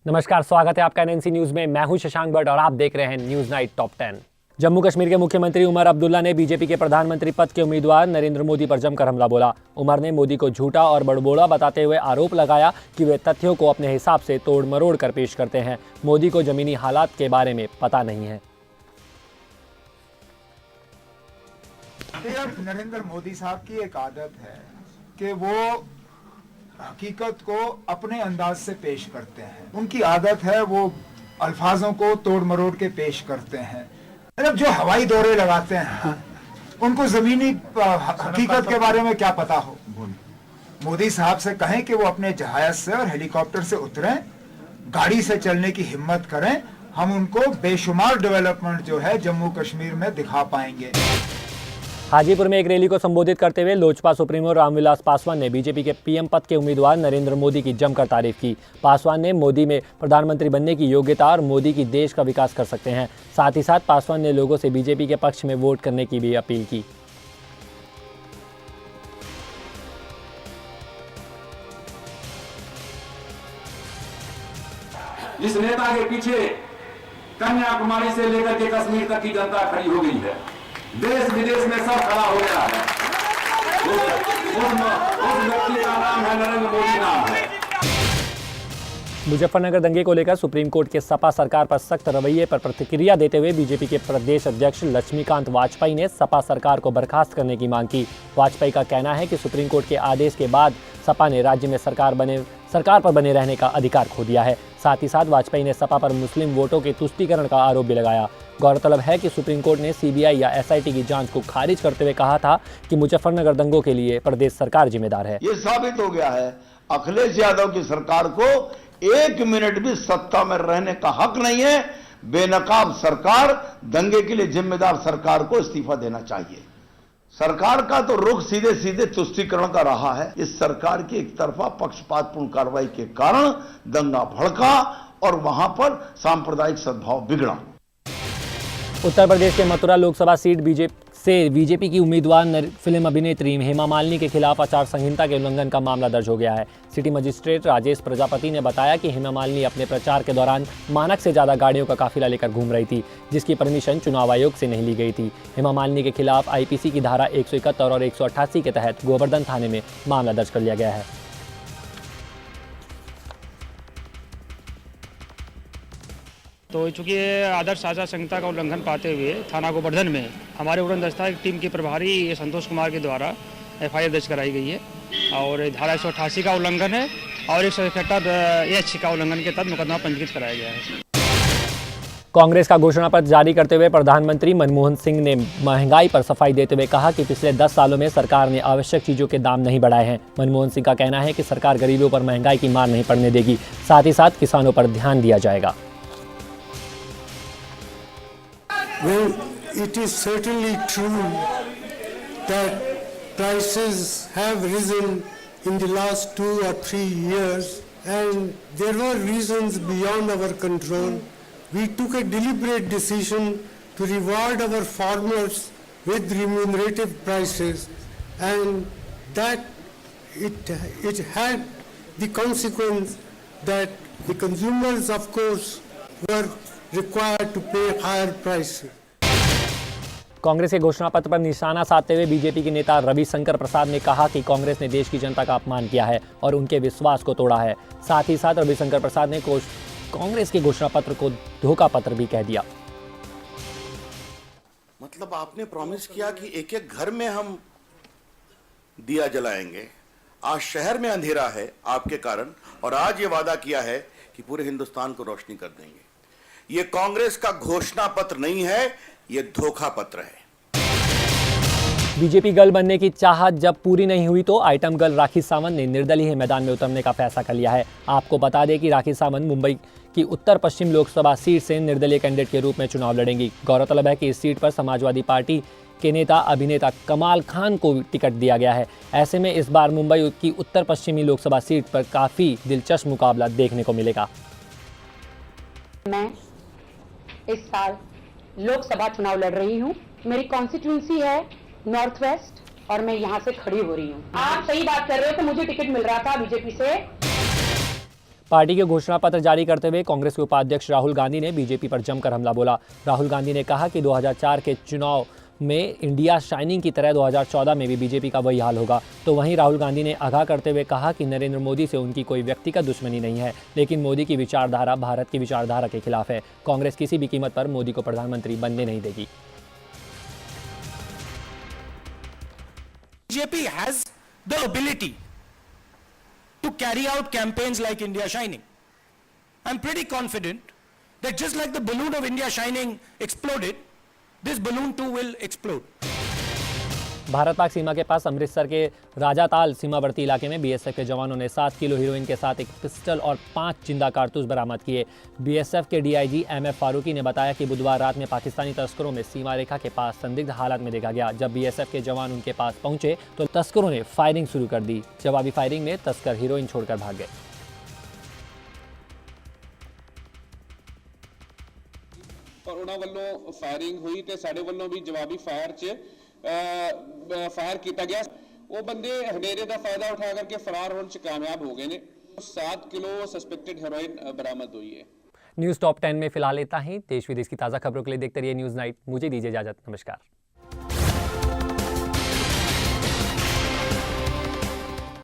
नमस्कार, स्वागत है आपका एनएनसी न्यूज में। मैं हूं शशांक भट्ट और आप देख रहे हैं news night top 10। Jammu Kashmir के मुख्यमंत्री उमर अब्दुल्ला ने बीजेपी के प्रधानमंत्री पद के उम्मीदवार नरेंद्र मोदी पर जमकर हमला बोला। उमर ने मोदी को झूठा और बड़बोड़ा बताते हुए आरोप लगाया कि वे तथ्यों को अपने हिसाब से तोड़ मरोड़ कर पेश करते हैं। मोदी को जमीनी हालात के बारे में पता नहीं है। नरेंद्र मोदी साहब की एक आदत है कि वो हकीकत को अपने अंदाज से पेश करते हैं। उनकी आदत है वो अल्फाजों को तोड़ मरोड़ के पेश करते हैं। मतलब जो हवाई दौरे लगाते हैं उनको जमीनी हकीकत के बारे में क्या पता हो। मोदी साहब से कहें कि वो अपने जहाज से और हेलीकॉप्टर से उतरें, गाड़ी से चलने की हिम्मत करें, हम उनको बेशुमार डेवलपमेंट जो है जम्मू कश्मीर में दिखा पाएंगे। हाजीपुर में एक रैली को संबोधित करते हुए लोजपा सुप्रीमो रामविलास पासवान ने बीजेपी के पीएम पद के उम्मीदवार नरेंद्र मोदी की जमकर तारीफ की। पासवान ने मोदी में प्रधानमंत्री बनने की योग्यता और मोदी की देश का विकास कर सकते हैं। साथ ही साथ पासवान ने लोगों से बीजेपी के पक्ष में वोट करने की भी अपील की। इस नेता के पीछे कन्याकुमारी से लेकर के कश्मीर तक की जनता खड़ी हो गई है। देश विदेश में सब खड़ा हो गया है। उस व्यक्ति का नाम है नरेंद्र मोदी नाम है। मुजफ्फरनगर दंगे को लेकर सुप्रीम कोर्ट के सपा सरकार पर सख्त रवैये पर प्रतिक्रिया देते हुए बीजेपी के प्रदेश अध्यक्ष लक्ष्मीकांत वाजपेयी ने सपा सरकार को बर्खास्त करने की मांग की। वाजपेयी का कहना है कि सुप्रीम कोर्ट के आदेश के बाद सपा ने राज्य में सरकार पर बने रहने का अधिकार खो दिया है। साथ ही साथ वाजपेयी ने सपा पर मुस्लिम वोटों के तुष्टीकरण का आरोप भी लगाया। गौरतलब है कि सुप्रीम कोर्ट ने सीबीआई या एसआईटी की जांच को खारिज करते हुए कहा था कि मुजफ्फरनगर दंगों के लिए प्रदेश सरकार जिम्मेदार है। ये साबित हो गया है अखिलेश यादव की सरकार को एक मिनट भी सत्ता में रहने का हक नहीं है। बेनकाब सरकार, दंगे के लिए जिम्मेदार सरकार को इस्तीफा देना चाहिए। सरकार का तो रुख सीधे सीधे तुष्टीकरण का रहा है। इस सरकार की एक तरफा पक्षपातपूर्ण कार्रवाई के कारण दंगा भड़का और वहां पर सांप्रदायिक सद्भाव बिगड़ा। उत्तर प्रदेश के मथुरा लोकसभा सीट बीजेपी की उम्मीदवार फिल्म अभिनेत्री हेमा मालिनी के खिलाफ आचार संहिता के उल्लंघन का मामला दर्ज हो गया है। सिटी मजिस्ट्रेट राजेश प्रजापति ने बताया कि हेमा मालिनी अपने प्रचार के दौरान मानक से ज्यादा गाड़ियों का काफिला लेकर घूम रही थी, जिसकी परमिशन चुनाव आयोग से नहीं ली गई थी। हेमा मालिनी के खिलाफ आईपीसी की धारा 171 और 188 के तहत गोवर्धन थाने में मामला दर्ज कर लिया गया है। तो चूंकि आदर्श आचार संहिता का उल्लंघन पाते हुए थाना गोवर्धन में हमारे उड़न दस्ता टीम के प्रभारी संतोष कुमार के द्वारा एफआईआर दर्ज कराई गई है और धारा 188 का उल्लंघन है और 171 का उल्लंघन के तहत मुकदमा पंजीकृत कराया गया है। कांग्रेस का घोषणा पत्र जारी करते हुए प्रधानमंत्री मनमोहन सिंह ने महंगाई पर सफाई देते हुए कहा कि पिछले 10 सालों में सरकार ने आवश्यक चीजों के दाम नहीं बढ़ाए हैं। मनमोहन सिंह का कहना है कि सरकार गरीबों पर महंगाई की मार नहीं पड़ने देगी, साथ ही साथ किसानों पर ध्यान दिया जाएगा। Well, it is certainly true that prices have risen in the last 2 or 3 years and there were reasons beyond our control. We took a deliberate decision to reward our farmers with remunerative prices and that it had the consequence that the consumers of course were required to pay higher prices. Congress के घोषणा पत्र पर निशाना साधते हुए BJP के नेता रविशंकर प्रसाद ने कहा कि कांग्रेस ने देश की जनता का अपमान किया है और उनके विश्वास को तोड़ा है। साथ ही साथ रविशंकर प्रसाद ने कांग्रेस के घोषणा पत्र को धोखा पत्र भी कह दिया। मतलब आपने प्रॉमिस किया कि एक एक घर में हम दिया जलाएंगे। आज शहर में अंधेरा है आपके कारण और आज ये वादा किया है कि पूरे हिंदुस्तान को रोशनी कर देंगे। ये कांग्रेस का घोषणा पत्र नहीं है, ये धोखा पत्र है। बीजेपी गर्ल बनने की चाहत जब पूरी नहीं हुई तो आइटम गर्ल राखी सावंत ने निर्दलीय मैदान में उतरने का फैसला कर लिया है। आपको बता दें कि राखी सावंत मुंबई की उत्तर पश्चिम लोकसभा सीट से निर्दलीय कैंडिडेट के रूप में चुनाव लड़ेंगी। गौरतलब है कि इस सीट पर समाजवादी पार्टी के नेता अभिनेता कमाल खान को टिकट दिया गया है। ऐसे में इस बार मुंबई की उत्तर पश्चिमी लोकसभा सीट पर काफी दिलचस्प मुकाबला देखने को मिलेगा। मैं इस साल लोकसभा चुनाव लड़ रही हूँ। मेरी कॉन्स्टिट्यूंसी है नॉर्थ वेस्ट और मैं यहाँ से खड़ी हो रही हूँ। आप सही बात कर रहे हो कि मुझे टिकट मिल रहा था बीजेपी से। पार्टी के घोषणा पत्र जारी करते हुए कांग्रेस के उपाध्यक्ष राहुल गांधी ने बीजेपी पर जमकर हमला बोला। राहुल गांधी ने कहा कि 2004 के चुनाव में इंडिया शाइनिंग की तरह 2014 में भी बीजेपी का वही हाल होगा। तो वहीं राहुल गांधी ने आगाह करते हुए कहा कि नरेंद्र मोदी से उनकी कोई व्यक्तिगत दुश्मनी नहीं है, लेकिन मोदी की विचारधारा भारत की विचारधारा के खिलाफ है। कांग्रेस किसी भी कीमत पर मोदी को प्रधानमंत्री बनने नहीं देगी। BJP has the ability to carry out campaigns like India Shining. I'm pretty confident that just like the balloon of India Shining exploded, this balloon too will explode. Bharat Pak सीमा के पास अमृतसर के राजाताल सीमावर्ती इलाके में बीएसएफ के जवानों ने 7 किलो हीरोइन के साथ एक पिस्टल और 5 जिंदा कारतूस बरामद किए। बीएसएफ के डीआईजी एमएफ फारूकी ने बताया कि बुधवार रात में पाकिस्तानी तस्करों में सीमा रेखा के पास संदिग्ध हालत में देखा गया। जब बीएसएफ के जवान उनके पास पहुंचे तो तस्करों ने फायरिंग शुरू कर दी। जवाबी फायरिंग में तस्कर हीरोइन छोड़कर भाग गए। पर ਉਹਨਾਂ ਵੱਲੋਂ ਫਾਇਰਿੰਗ ਹੋਈ ਤੇ ਸਾਡੇ ਵੱਲੋਂ ਵੀ ਜਵਾਬੀ ਫਾਇਰ 'ਚ ਫਾਇਰ ਕੀਤਾ ਗਿਆ। ਉਹ ਬੰਦੇ ਹਨੇਰੇ ਦਾ ਫਾਇਦਾ ਉਠਾ ਕਰਕੇ ਫਰਾਰ ਹੋਣ 'ਚ ਕਾਮਯਾਬ ਹੋ ਗਏ ਨੇ। 7 किलो सस्पेक्टेड हेरोइन बरामद हुई है। न्यूज़ टॉप 10 में फिलहाल इतना ही। देश विदेश की ताज़ा खबरों के लिए देखते रहिए न्यूज़ नाइट। मुझे दीजिए इजाजत। नमस्कार।